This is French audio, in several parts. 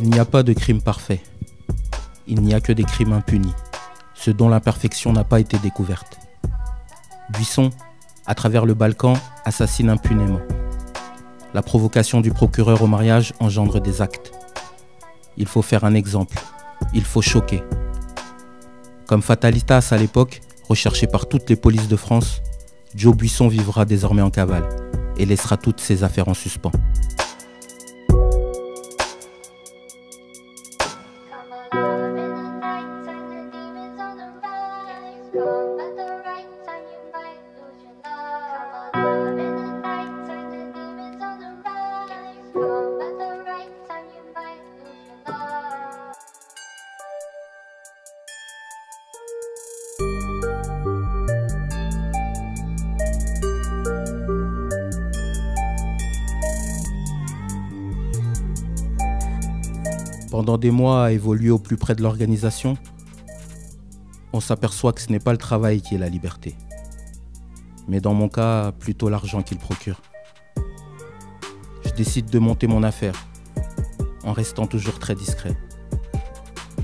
Il n'y a pas de crime parfait. Il n'y a que des crimes impunis, ceux dont l'imperfection n'a pas été découverte. Buisson, à travers le Balkan, assassine impunément. La provocation du procureur au mariage engendre des actes. Il faut faire un exemple. Il faut choquer. Comme Fatalitas à l'époque, recherché par toutes les polices de France, Joe Buisson vivra désormais en cavale et laissera toutes ses affaires en suspens. Pendant des mois à évoluer au plus près de l'organisation, on s'aperçoit que ce n'est pas le travail qui est la liberté, mais dans mon cas, plutôt l'argent qu'il procure. Je décide de monter mon affaire, en restant toujours très discret.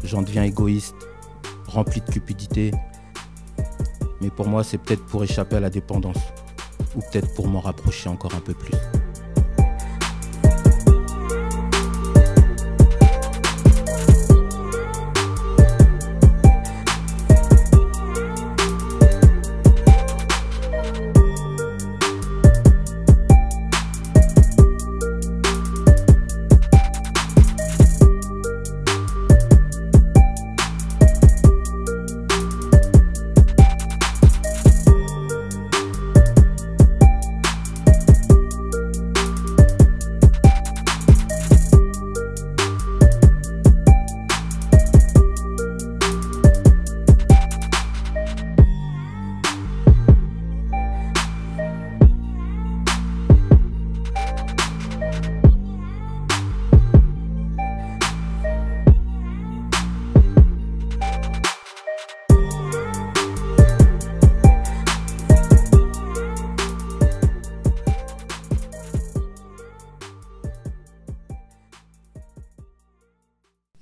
J'en deviens égoïste, rempli de cupidité, mais pour moi c'est peut-être pour échapper à la dépendance, ou peut-être pour m'en rapprocher encore un peu plus.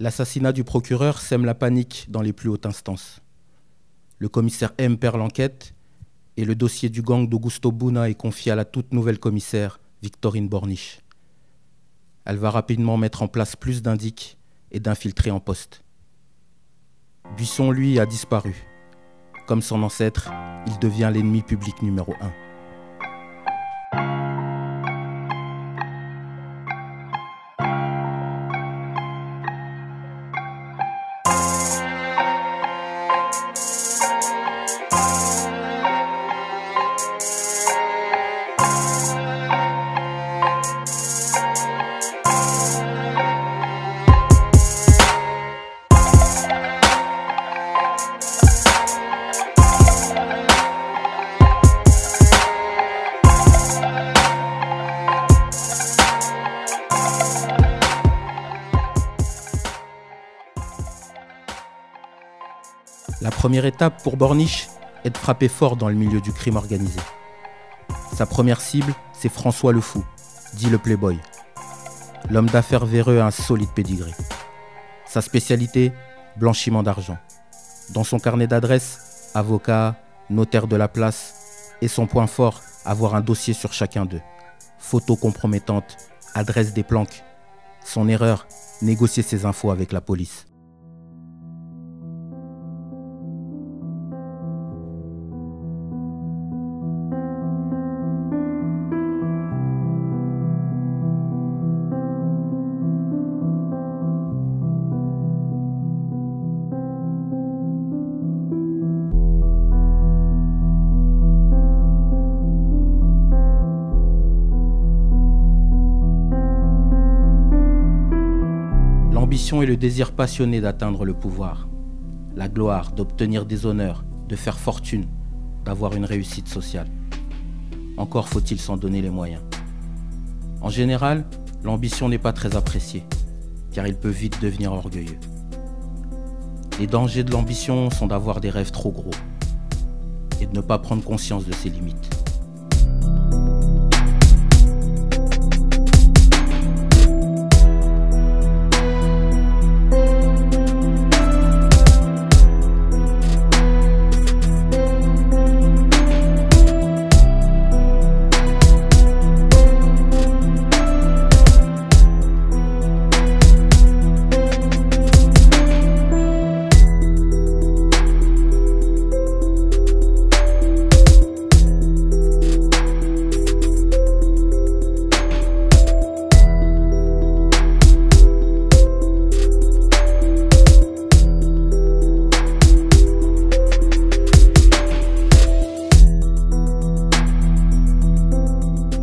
L'assassinat du procureur sème la panique dans les plus hautes instances. Le commissaire M perd l'enquête et le dossier du gang d'Augusto Buna est confié à la toute nouvelle commissaire, Victorine Borniche. Elle va rapidement mettre en place plus d'indices et d'infiltrés en poste. Buisson, lui, a disparu. Comme son ancêtre, il devient l'ennemi public numéro 1. La première étape pour Borniche est de frapper fort dans le milieu du crime organisé. Sa première cible, c'est François le Fou, dit le Playboy. L'homme d'affaires véreux a un solide pédigré. Sa spécialité, blanchiment d'argent. Dans son carnet d'adresses, avocat, notaire de la place, et son point fort, avoir un dossier sur chacun d'eux. Photos compromettantes, adresse des planques. Son erreur, négocier ses infos avec la police. l'ambition et le désir passionné d'atteindre le pouvoir, la gloire, d'obtenir des honneurs, de faire fortune, d'avoir une réussite sociale. Encore faut-il s'en donner les moyens. En général, l'ambition n'est pas très appréciée, car il peut vite devenir orgueilleux. Les dangers de l'ambition sont d'avoir des rêves trop gros et de ne pas prendre conscience de ses limites.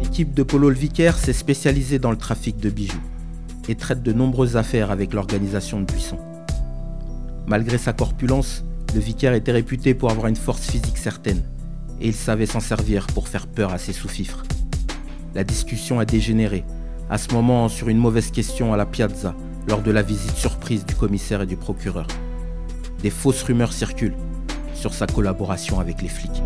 L'équipe de Polo le Vicaire s'est spécialisée dans le trafic de bijoux et traite de nombreuses affaires avec l'organisation de Buisson. Malgré sa corpulence, le Vicaire était réputé pour avoir une force physique certaine et il savait s'en servir pour faire peur à ses sous-fifres. La discussion a dégénéré, à ce moment sur une mauvaise question à la piazza lors de la visite surprise du commissaire et du procureur. Des fausses rumeurs circulent sur sa collaboration avec les flics.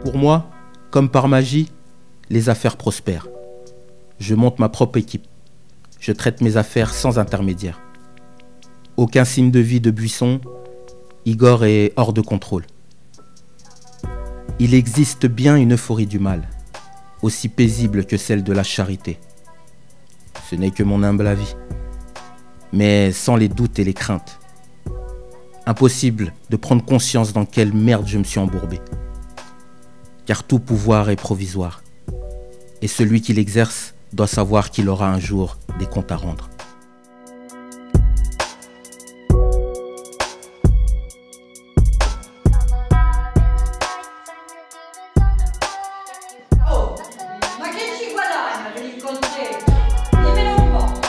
Pour moi, comme par magie, les affaires prospèrent. Je monte ma propre équipe. Je traite mes affaires sans intermédiaire. Aucun signe de vie de Buisson. Igor est hors de contrôle. Il existe bien une euphorie du mal, aussi paisible que celle de la charité. Ce n'est que mon humble avis, mais sans les doutes et les craintes. Impossible de prendre conscience dans quelle merde je me suis embourbé. Car tout pouvoir est provisoire, et celui qui l'exerce doit savoir qu'il aura un jour des comptes à rendre. Oh, ma che ci guadagna per il concerto? Dimmelo un po'.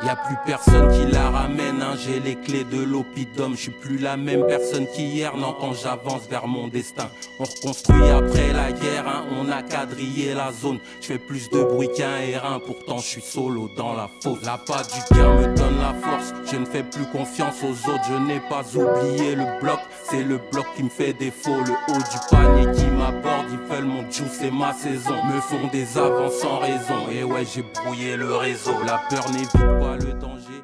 Y'a plus personne qui la ramène, hein, j'ai les clés de l'oppidum. Je suis plus la même personne qu'hier, non, quand j'avance vers mon destin. On reconstruit après la guerre, hein, on a quadrillé la zone. Je fais plus de bruit qu'un R1, pourtant je suis solo dans la fosse. La patte du gain me donne la force, je ne fais plus confiance aux autres. Je n'ai pas oublié le bloc, c'est le bloc qui me fait défaut. Le haut du panier qui m'aborde, ils veulent mon juice, c'est ma saison. Me font des avances sans raison, et ouais j'ai brouillé le réseau. La peur n'évite pas le danger.